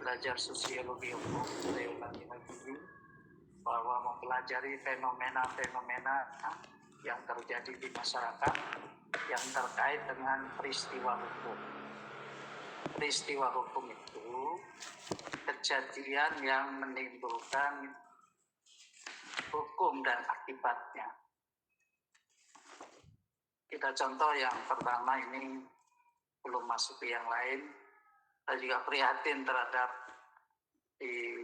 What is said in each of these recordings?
belajar sosiologi hukum, saya ulangi lagi bahwa mempelajari fenomena-fenomena yang terjadi di masyarakat yang terkait dengan peristiwa hukum. Peristiwa hukum itu kejadian yang menimbulkan hukum dan akibatnya. Kita contoh yang pertama ini, belum masuk ke yang lain. Saya juga prihatin terhadap di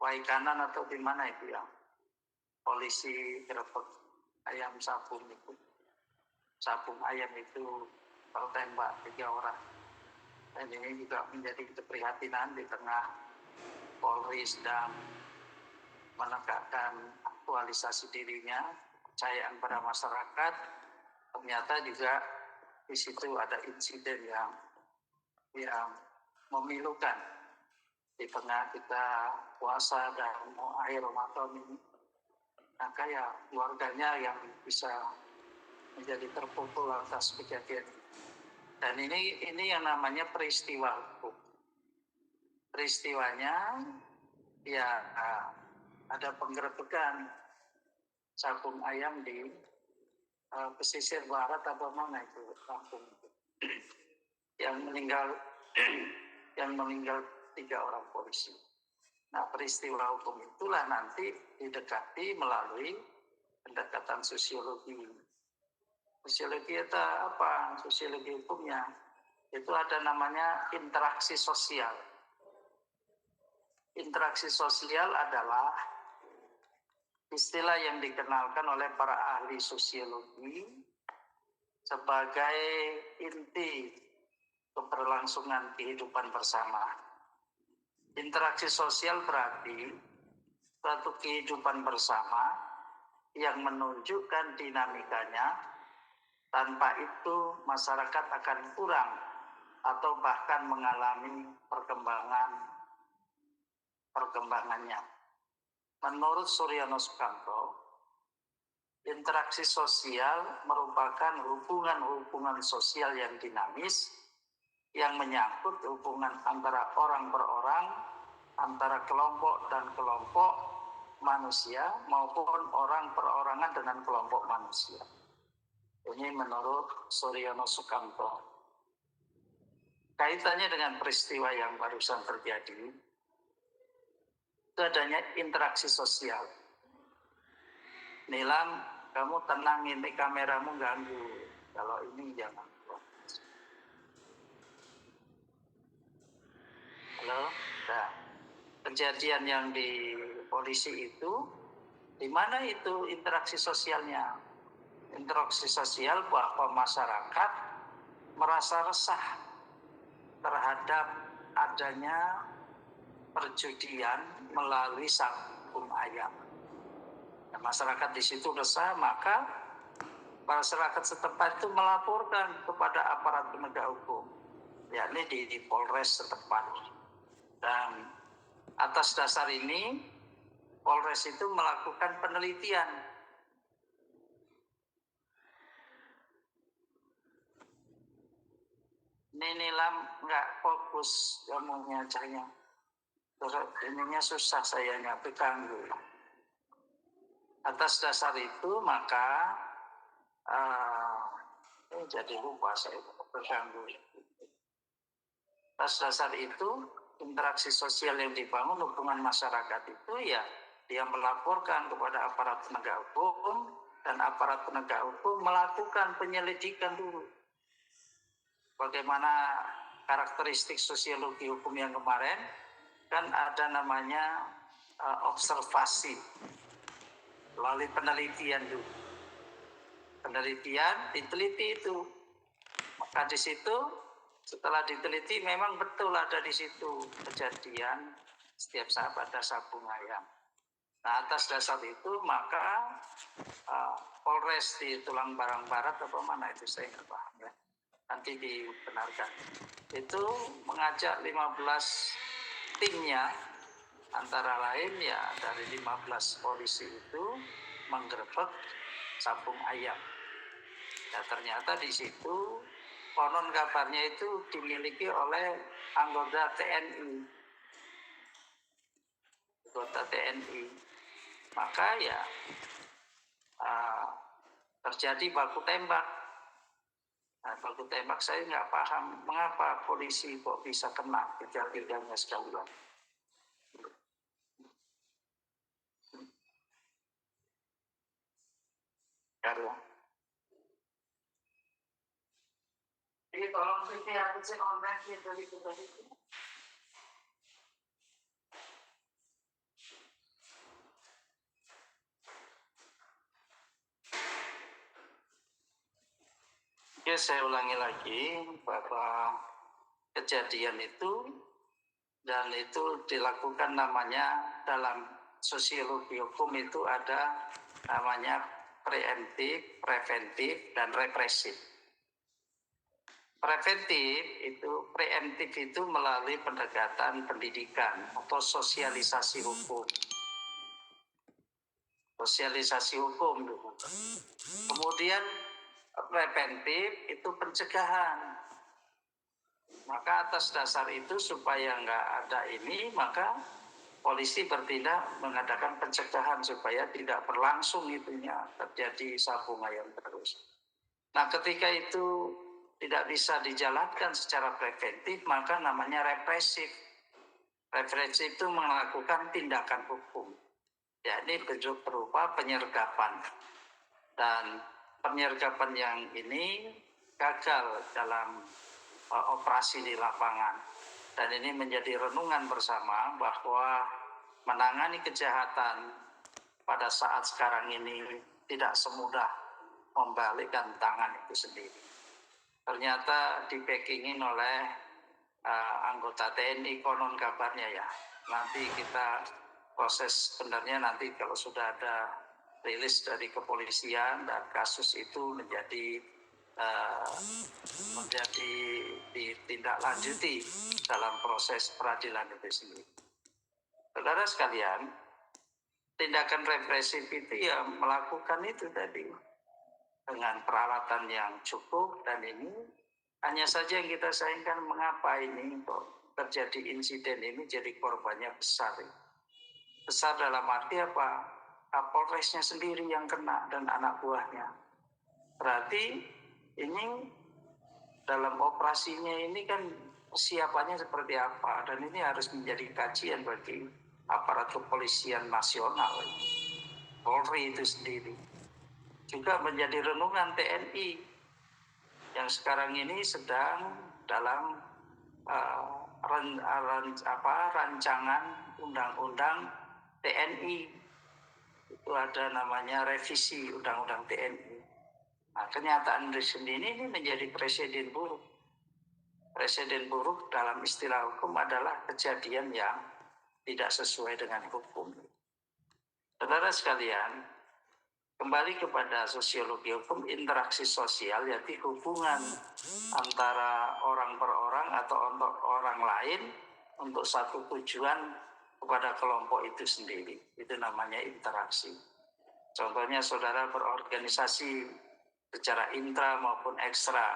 Waikanan atau di mana itu yang polisi gerebek ayam sabung itu. Sabung ayam itu tertembak 3 orang. Dan ini juga menjadi keprihatinan di tengah Polri sedang menegakkan aktualisasi dirinya, kepercayaan pada masyarakat. Ternyata juga di situ ada insiden yang memilukan di tengah kita puasa dan akhir Ramadan ini. Maka ya keluarganya yang bisa menjadi terpukul atas kejadian ini. Dan ini yang namanya peristiwa hukum. Peristiwanya ya ada penggerebekan sabung ayam di pesisir barat atau mana itu kampung yang meninggal 3 orang polisi. Nah, peristiwa hukum itulah nanti didekati melalui pendekatan sosiologi. Sosiologi itu apa? Sosiologi hukumnya itu ada namanya interaksi sosial. Interaksi sosial adalah istilah yang dikenalkan oleh para ahli sosiologi sebagai inti keberlangsungan kehidupan bersama. Interaksi sosial berarti suatu kehidupan bersama yang menunjukkan dinamikanya. Tanpa itu masyarakat akan kurang atau bahkan mengalami perkembangannya. Menurut Suryono Sukanto, interaksi sosial merupakan hubungan-hubungan sosial yang dinamis yang menyangkut hubungan antara orang per orang, antara kelompok dan kelompok manusia maupun orang perorangan dengan kelompok manusia. Ini menurut Suryono Sukanto. Kaitannya dengan peristiwa yang barusan terjadi, itu adanya interaksi sosial. Nilam, kamu tenang, ini kameramu ganggu. Kalau ini jangan. Halo, nah, kejadian yang di polisi itu, di mana itu interaksi sosialnya? Interaksi sosial bahwa masyarakat merasa resah terhadap adanya perjudian melalui sabung ayam. Dan masyarakat di situ resah, maka masyarakat setempat itu melaporkan kepada aparat penegak hukum, yakni di Polres setempat. Dan atas dasar ini, Polres itu melakukan penelitian. Ini Nilam nggak fokus ngomongnya cahaya. Terus ininya susah sayanya, terganggu. Atas dasar itu maka jadi lupa saya terganggu. Atas dasar itu interaksi sosial yang dibangun hubungan masyarakat itu ya dia melaporkan kepada aparat penegak hukum dan aparat penegak hukum melakukan penyelidikan dulu. Bagaimana karakteristik sosiologi hukum yang kemarin, kan ada namanya observasi, melalui penelitian dulu. Penelitian, diteliti itu. Maka di situ, setelah diteliti memang betul ada di situ kejadian setiap saat ada sabung ayam. Nah, atas dasar itu maka Polres di Tulang Barang Barat atau mana itu saya nggak paham ya. Nanti dibenarkan. Itu mengajak 15 timnya, antara lain ya dari 15 polisi itu menggerebek sabung ayam. Ya ternyata di situ konon kabarnya itu dimiliki oleh anggota TNI. Maka ya terjadi baku tembak. Baku tembak saya nggak paham mengapa polisi kok bisa kena tiga-tiganya sekalian. Karena jadi tolong aku cek online gitu tadi. Oke, saya ulangi lagi bahwa kejadian itu dan itu dilakukan namanya dalam sosiologi hukum itu ada namanya preemptif, preventif, dan represif. Preemptif itu melalui pendekatan pendidikan atau sosialisasi hukum. Kemudian preventif itu pencegahan. Maka atas dasar itu supaya nggak ada ini, maka polisi bertindak mengadakan pencegahan supaya tidak berlangsung itunya terjadi sabung ayam terus. Nah, ketika itu tidak bisa dijalankan secara preventif, maka namanya represif. Represif itu melakukan tindakan hukum, yakni bentuk berupa penyergapan. Dan penyergapan yang ini gagal dalam operasi di lapangan. Dan ini menjadi renungan bersama bahwa menangani kejahatan pada saat sekarang ini tidak semudah membalikkan tangan itu sendiri. Ternyata dipackingin oleh anggota TNI konon kabarnya ya. Nanti kita proses sebenarnya nanti kalau sudah ada rilis dari kepolisian dan kasus itu menjadi ditindaklanjuti dalam proses peradilan itu sendiri. Saudara sekalian, tindakan represif itu ya melakukan itu tadi dengan peralatan yang cukup, dan ini hanya saja yang kita sayangkan mengapa ini kok terjadi insiden ini jadi korbannya besar. Besar dalam arti apa? Kapolresnya sendiri yang kena dan anak buahnya. Berarti ini dalam operasinya ini kan persiapannya seperti apa, dan ini harus menjadi kajian bagi aparat kepolisian nasional, Polri itu sendiri. Juga menjadi renungan TNI yang sekarang ini sedang dalam rancangan undang-undang TNI. Itu ada namanya revisi undang-undang TNI. Nah, kenyataan di sini ini menjadi presiden buruk. Presiden buruk dalam istilah hukum adalah kejadian yang tidak sesuai dengan hukum. Saudara sekalian, kembali kepada sosiologi hukum, interaksi sosial yaitu hubungan antara orang per orang atau untuk orang lain untuk satu tujuan kepada kelompok itu sendiri. Itu namanya interaksi. Contohnya saudara berorganisasi secara intra maupun ekstra.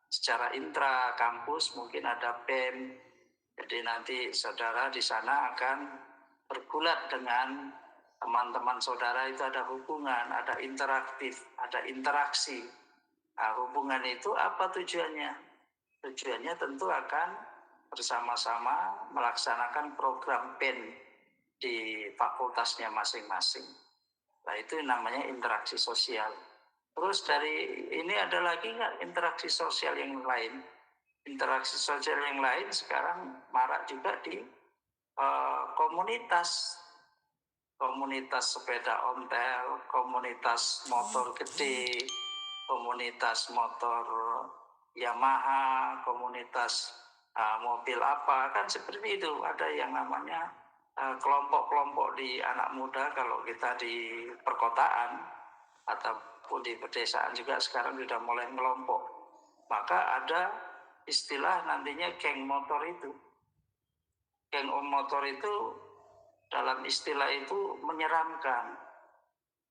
Secara intra kampus mungkin ada BEM, jadi nanti saudara di sana akan bergulat dengan teman-teman saudara, itu ada hubungan, ada interaktif, ada interaksi. Nah, hubungan itu apa tujuannya? Tujuannya tentu akan bersama-sama melaksanakan program PEN di fakultasnya masing-masing. Nah, itu namanya interaksi sosial. Terus dari ini ada lagi nggak interaksi sosial yang lain? Interaksi sosial yang lain sekarang marak juga di komunitas sepeda ontel, komunitas motor gede, komunitas motor Yamaha, komunitas mobil apa, kan seperti itu. Ada yang namanya kelompok-kelompok di anak muda kalau kita di perkotaan ataupun di pedesaan juga sekarang sudah mulai ngelompok. Maka ada istilah nantinya geng motor itu. Geng motor itu dalam istilah itu menyeramkan.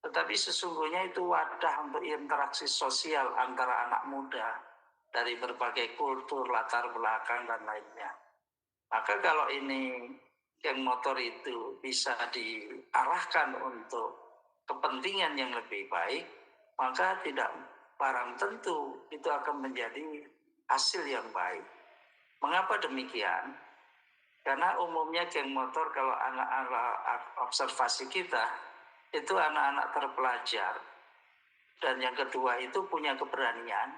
Tetapi sesungguhnya itu wadah untuk interaksi sosial antara anak muda dari berbagai kultur, latar belakang, dan lainnya. Maka kalau ini geng motor itu bisa diarahkan untuk kepentingan yang lebih baik, maka tidak barang tentu itu akan menjadi hasil yang baik. Mengapa demikian? Karena umumnya geng motor kalau anak-anak observasi kita, itu anak-anak terpelajar. Dan yang kedua itu punya keberanian.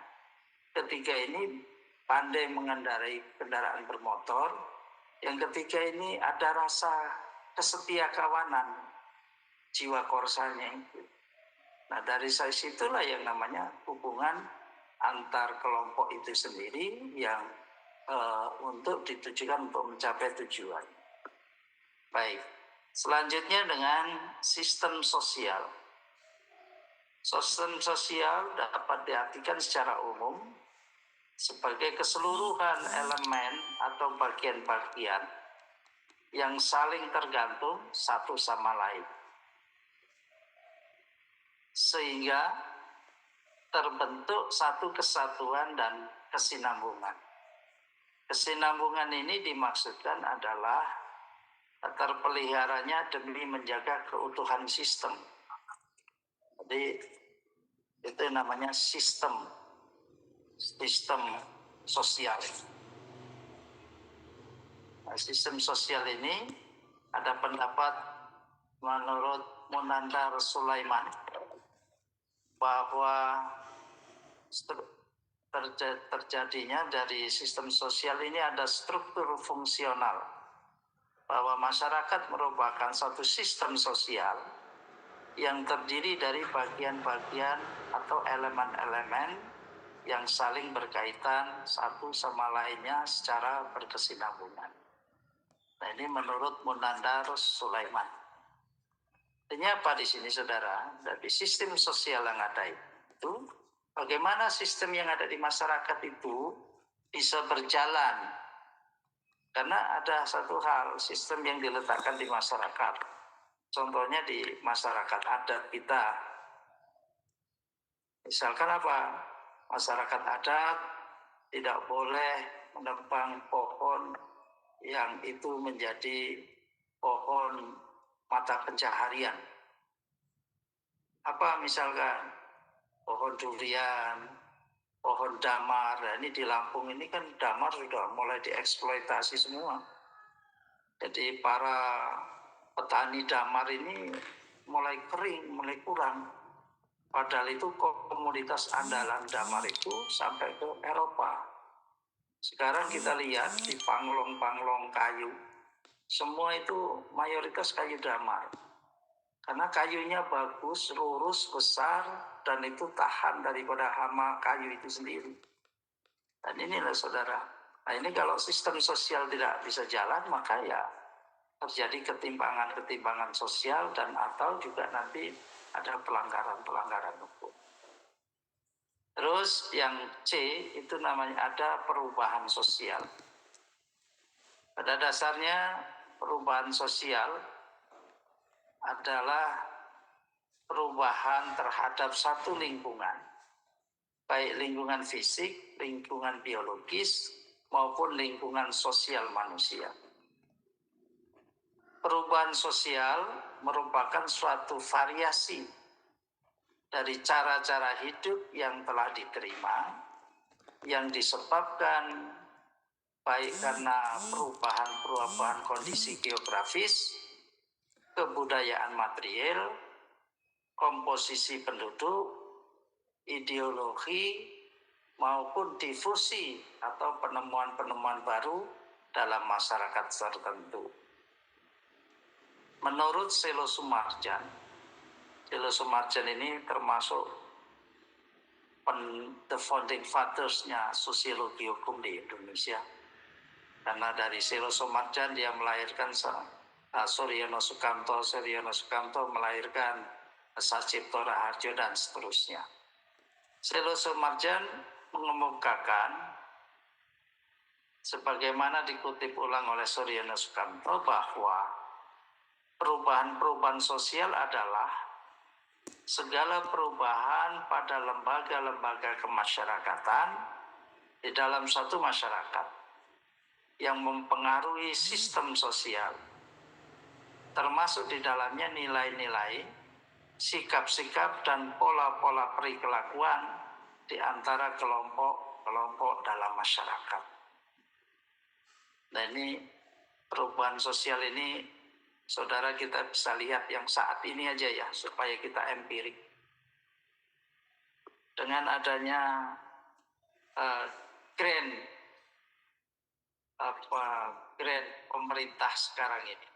Ketiga ini pandai mengendarai kendaraan bermotor. Yang ketiga ini ada rasa kesetiakawanan, jiwa korsanya itu. Nah dari situlah yang namanya hubungan antar kelompok itu sendiri yang untuk ditujukan untuk mencapai tujuan. Baik, selanjutnya dengan sistem sosial. Sistem sosial dapat diartikan secara umum sebagai keseluruhan elemen atau bagian-bagian yang saling tergantung satu sama lain, sehingga terbentuk satu kesatuan dan kesinambungan. Kesinambungan ini dimaksudkan adalah terpeliharanya demi menjaga keutuhan sistem. Jadi itu namanya sistem sosial. Nah, sistem sosial ini ada pendapat menurut Munandar Sulaiman bahwa terjadinya dari sistem sosial ini ada struktur fungsional, bahwa masyarakat merupakan satu sistem sosial yang terdiri dari bagian-bagian atau elemen-elemen yang saling berkaitan satu sama lainnya secara berkesinambungan. Nah ini menurut Munandar Sulaiman. Artinya apa di sini saudara? Dari sistem sosial yang ada itu, bagaimana sistem yang ada di masyarakat itu bisa berjalan? Karena ada satu hal, sistem yang diletakkan di masyarakat. Contohnya di masyarakat adat kita. Misalkan apa? Masyarakat adat tidak boleh menebang pohon yang itu menjadi pohon mata pencaharian. Apa misalkan? Pohon durian, pohon damar. Nah, ini di Lampung ini kan damar sudah mulai dieksploitasi semua. Jadi para petani damar ini mulai kering, mulai kurang. Padahal itu komoditas andalan damar itu sampai ke Eropa. Sekarang kita lihat di panglong-panglong kayu, semua itu mayoritas kayu damar. Karena kayunya bagus, lurus, besar, dan itu tahan daripada hama kayu itu sendiri. Dan inilah saudara. Nah ini kalau sistem sosial tidak bisa jalan, maka ya terjadi ketimpangan-ketimpangan sosial dan atau juga nanti ada pelanggaran-pelanggaran hukum. Terus yang C itu namanya ada perubahan sosial. Pada dasarnya perubahan sosial adalah perubahan terhadap satu lingkungan, baik lingkungan fisik, lingkungan biologis, maupun lingkungan sosial manusia. Perubahan sosial merupakan suatu variasi dari cara-cara hidup yang telah diterima, yang disebabkan baik karena perubahan kondisi geografis, kebudayaan material, komposisi penduduk, ideologi, maupun difusi atau penemuan-penemuan baru dalam masyarakat tertentu. Menurut Selo Sumarjan ini termasuk the founding fathers-nya sosiologi hukum di Indonesia. Karena dari Selo Sumarjan dia melahirkan Suryono Sukamto melahirkan Sacipto Raharjo dan seterusnya. Selo Sumarjan mengemukakan sebagaimana dikutip ulang oleh Suryono Sukamto bahwa perubahan-perubahan sosial adalah segala perubahan pada lembaga-lembaga kemasyarakatan di dalam suatu masyarakat yang mempengaruhi sistem sosial, termasuk di dalamnya nilai-nilai, sikap-sikap, dan pola-pola perilakuan di antara kelompok-kelompok dalam masyarakat. Nah, ini perubahan sosial ini, saudara, kita bisa lihat yang saat ini aja ya, supaya kita empirik. Dengan adanya grand pemerintah sekarang ini,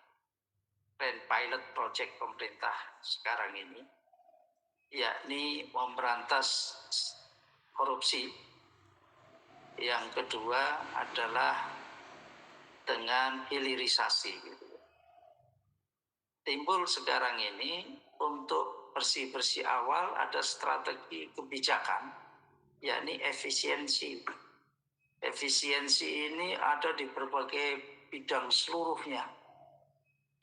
grand pilot project pemerintah sekarang ini, yakni memberantas korupsi. Yang kedua adalah dengan hilirisasi. Timbul sekarang ini untuk bersih-bersih awal ada strategi kebijakan, yakni efisiensi. Efisiensi ini ada di berbagai bidang seluruhnya.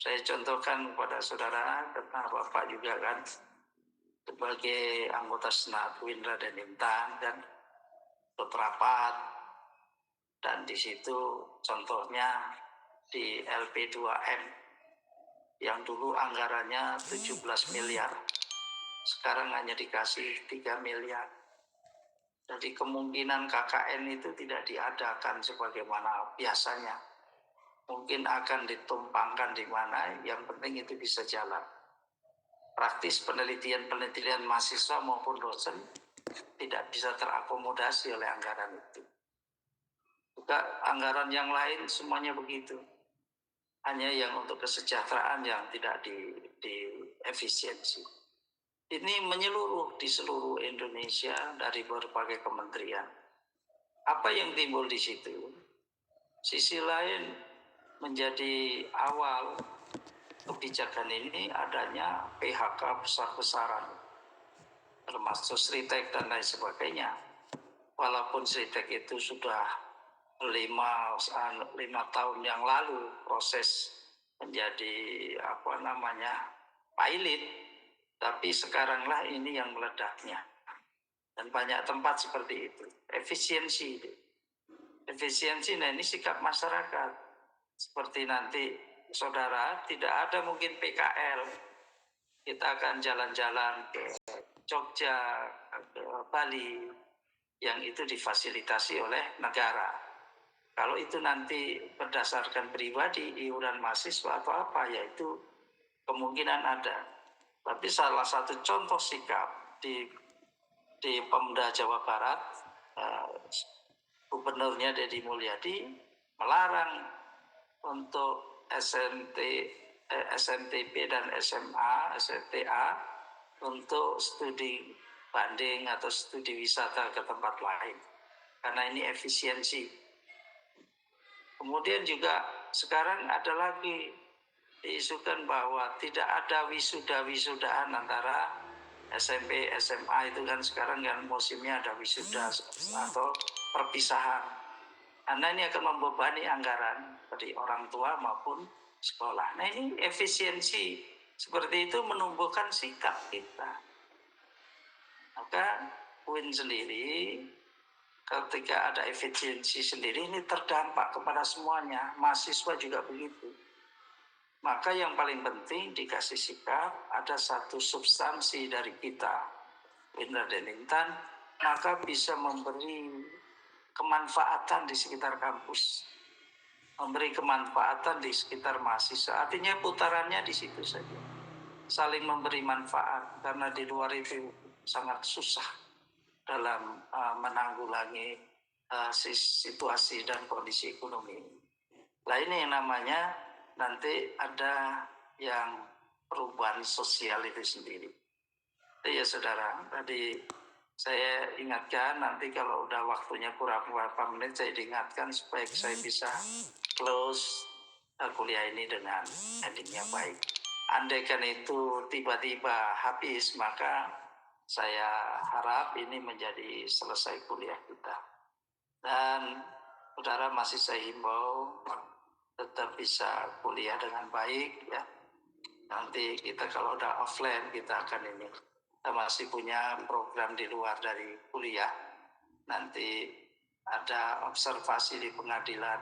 Saya contohkan kepada saudara, karena Bapak juga kan sebagai anggota Senat Winra dan Intan dan rapat, dan di situ contohnya di LP2M yang dulu anggarannya 17 miliar, sekarang hanya dikasih 3 miliar. Jadi kemungkinan KKN itu tidak diadakan sebagaimana biasanya. Mungkin akan ditumpangkan di mana, yang penting itu bisa jalan. Praktis penelitian mahasiswa maupun dosen tidak bisa terakomodasi oleh anggaran itu. Juga anggaran yang lain semuanya begitu. Hanya yang untuk kesejahteraan yang tidak di efisiensi. Ini menyeluruh di seluruh Indonesia dari berbagai kementerian. Apa yang timbul di situ? Sisi lain menjadi awal kebijakan ini adanya PHK besar-besaran, termasuk Sritek dan lain sebagainya. Walaupun Sritek itu sudah 5 tahun yang lalu proses menjadi pilot, tapi sekaranglah ini yang meledaknya. Dan banyak tempat seperti itu. Efisiensi, nah ini sikap masyarakat. Seperti nanti saudara, tidak ada mungkin PKL. Kita akan jalan-jalan ke Jogja, ke Bali, yang itu difasilitasi oleh negara. Kalau itu nanti berdasarkan pribadi, iuran mahasiswa atau apa, yaitu kemungkinan ada. Tapi salah satu contoh sikap di Pemda Jawa Barat, Gubernurnya Deddy Mulyadi melarang untuk SMTP dan SMA, SMTA untuk studi banding atau studi wisata ke tempat lain. Karena ini efisiensi. Kemudian juga sekarang ada lagi diisukan bahwa tidak ada wisuda-wisudaan antara SMP, SMA itu kan sekarang kan musimnya ada wisuda atau perpisahan. Karena ini akan membebani anggaran bagi orang tua maupun sekolah. Nah, ini efisiensi seperti itu menumbuhkan sikap kita. Maka UIN sendiri ketika ada efisiensi sendiri ini terdampak kepada semuanya, mahasiswa juga begitu. Maka yang paling penting dikasih sikap, ada satu substansi dari kita, Winra dan Intan, maka bisa memberi kemanfaatan di sekitar kampus, memberi kemanfaatan di sekitar mahasiswa. Artinya putarannya di situ saja, saling memberi manfaat, karena di luar itu sangat susah dalam menanggulangi situasi dan kondisi ekonomi. Nah, ini yang namanya nanti ada yang perubahan sosial itu sendiri. Ya saudara, tadi saya ingatkan, nanti kalau udah waktunya kurang beberapa menit saya diingatkan supaya saya bisa close kuliah ini dengan ending yang baik. Andaikan itu tiba-tiba habis, maka saya harap ini menjadi selesai kuliah kita. Dan saudara masih saya himbau tetap bisa kuliah dengan baik ya. Nanti kita kalau udah offline kita akan ini. Kita masih punya program di luar dari kuliah. Nanti ada observasi di pengadilan.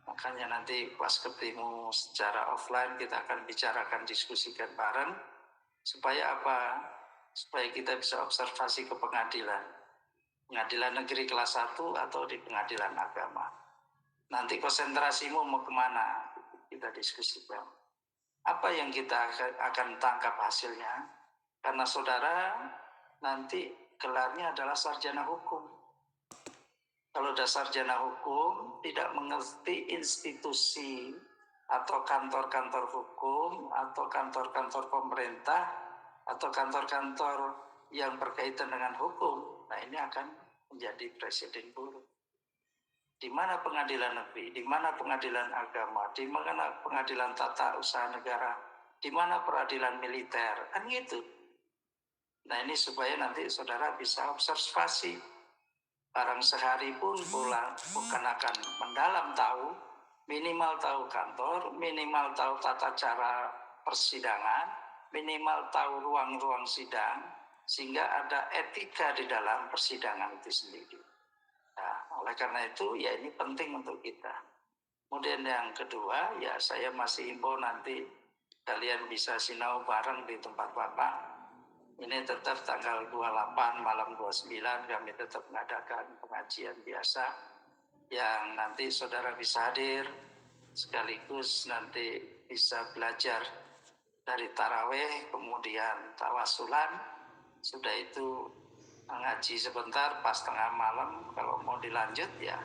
Makanya nanti pas ketemu secara offline kita akan bicarakan, diskusikan bareng. Supaya apa? Supaya kita bisa observasi ke pengadilan. Pengadilan negeri kelas 1 atau di pengadilan agama. Nanti konsentrasimu mau kemana? Kita diskusikan. Apa yang kita akan tangkap hasilnya? Karena saudara nanti gelarnya adalah sarjana hukum. Kalau sudah sarjana hukum, tidak mengerti institusi atau kantor-kantor hukum atau kantor-kantor pemerintah atau kantor-kantor yang berkaitan dengan hukum, nah ini akan menjadi presiden buruk. Di mana pengadilan negeri, di mana pengadilan agama, di mana pengadilan tata usaha negara, di mana peradilan militer, kan gitu. Nah ini supaya nanti saudara bisa observasi. Barang sehari pun pulang bukan akan mendalam tahu, minimal tahu kantor, minimal tahu tata cara persidangan, minimal tahu ruang-ruang sidang, sehingga ada etika di dalam persidangan itu sendiri. Nah, oleh karena itu ya ini penting untuk kita. Kemudian yang kedua ya saya masih himbau nanti kalian bisa sinau bareng di tempat Bapak. Ini tetap tanggal 28 malam 29 kami tetap mengadakan pengajian biasa yang nanti saudara bisa hadir sekaligus nanti bisa belajar dari taraweh kemudian tawasulan. Sudah itu ngaji sebentar pas tengah malam, kalau mau dilanjut ya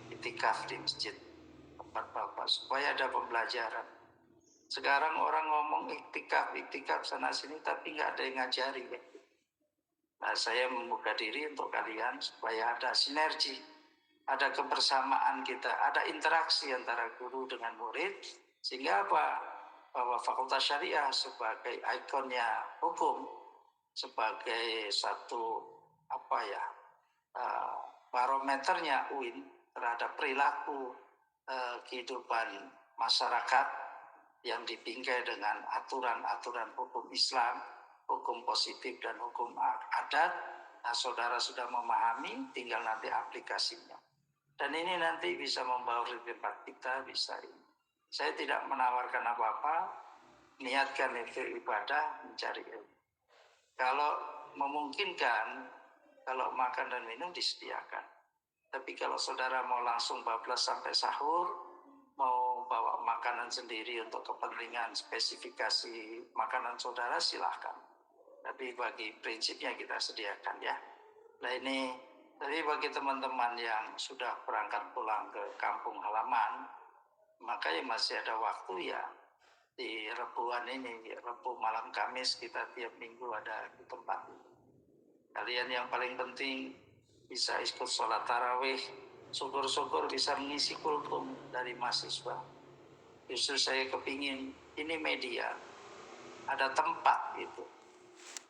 itikaf di masjid tempat Bapak supaya ada pembelajaran. Sekarang orang ngomong iktikaf sana sini tapi nggak ada yang ngajari. Nah, saya membuka diri untuk kalian supaya ada sinergi, ada kebersamaan kita, ada interaksi antara guru dengan murid, sehingga apa? Bahwa Fakultas Syariah sebagai ikonnya hukum, sebagai satu barometernya UIN terhadap perilaku kehidupan masyarakat yang dibingkai dengan aturan-aturan hukum Islam, hukum positif dan hukum adat. Nah, saudara sudah memahami, tinggal nanti aplikasinya. Dan ini nanti bisa membawa tempat kita, bisa ini. Saya tidak menawarkan apa-apa, niatkan itu ibadah, mencari ilmu. Kalau memungkinkan, kalau makan dan minum disediakan. Tapi kalau saudara mau langsung bablas sampai sahur, mau bawa makanan sendiri untuk kepentingan spesifikasi makanan saudara, silahkan. Tapi bagi prinsipnya kita sediakan ya. Nah ini, tapi bagi teman-teman yang sudah berangkat pulang ke kampung halaman, maka ya masih ada waktu ya. Di Rebuan ini, Rebu malam Kamis kita tiap minggu ada di tempat ini. Kalian yang paling penting bisa ikut sholat tarawih, syukur-syukur bisa mengisi kultum dari mahasiswa. Justru saya kepingin ini media, ada tempat itu.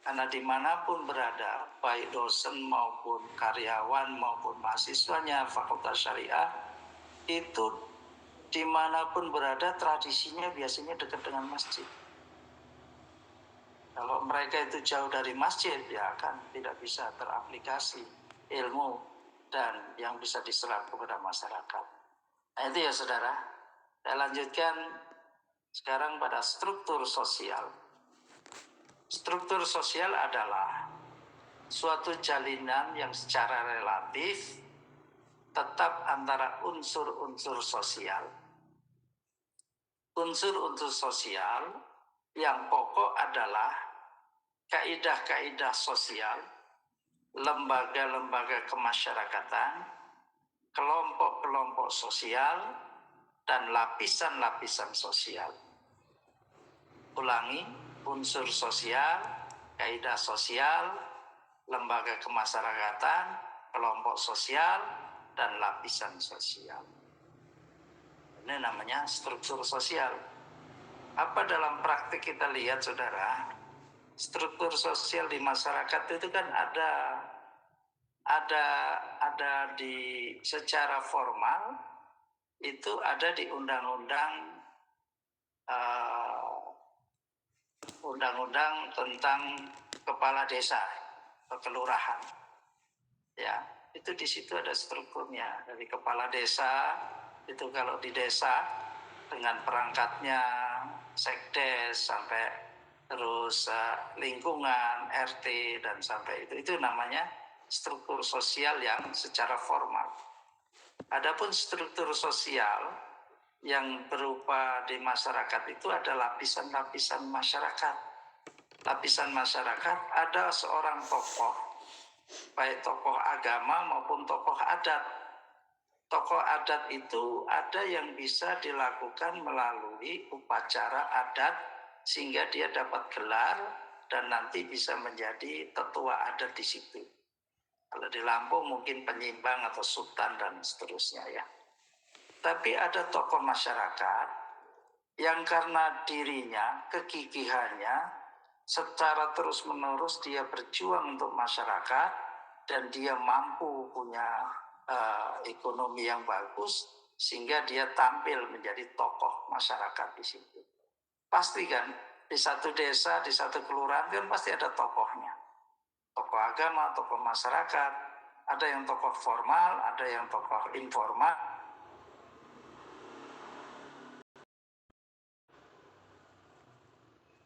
Karena dimanapun berada, baik dosen maupun karyawan maupun mahasiswanya Fakultas Syariah, itu dimanapun berada tradisinya biasanya dekat dengan masjid. Kalau mereka itu jauh dari masjid, ya kan tidak bisa teraplikasi ilmu dan yang bisa diserap kepada masyarakat. Nah itu ya saudara. Saya lanjutkan sekarang pada struktur sosial. Struktur sosial adalah suatu jalinan yang secara relatif tetap antara unsur-unsur sosial. Unsur-unsur sosial yang pokok adalah kaidah-kaidah sosial, lembaga-lembaga kemasyarakatan, kelompok-kelompok sosial, dan lapisan-lapisan sosial. Ulangi, unsur sosial, kaidah sosial, lembaga kemasyarakatan, kelompok sosial, dan lapisan sosial. Ini namanya struktur sosial. Apa dalam praktik kita lihat saudara, struktur sosial di masyarakat itu kan ada di secara formal itu ada di undang-undang tentang kepala desa atau kelurahan. Ya, itu di situ ada strukturnya. Dari kepala desa, itu kalau di desa dengan perangkatnya, sekdes, sampai terus lingkungan, RT, dan sampai itu namanya struktur sosial yang secara formal. Adapun struktur sosial yang berupa di masyarakat itu ada lapisan-lapisan masyarakat. Lapisan masyarakat ada seorang tokoh, baik tokoh agama maupun tokoh adat. Tokoh adat itu ada yang bisa dilakukan melalui upacara adat sehingga dia dapat gelar dan nanti bisa menjadi tetua adat di situ. Kalau di Lampung mungkin penyimbang atau sultan dan seterusnya ya. Tapi ada tokoh masyarakat yang karena dirinya, kegigihannya, secara terus-menerus dia berjuang untuk masyarakat dan dia mampu punya ekonomi yang bagus sehingga dia tampil menjadi tokoh masyarakat di situ. Pasti kan di satu desa, di satu kelurahan kan pasti ada tokohnya. Tokoh agama, tokoh masyarakat, ada yang tokoh formal, ada yang tokoh informal,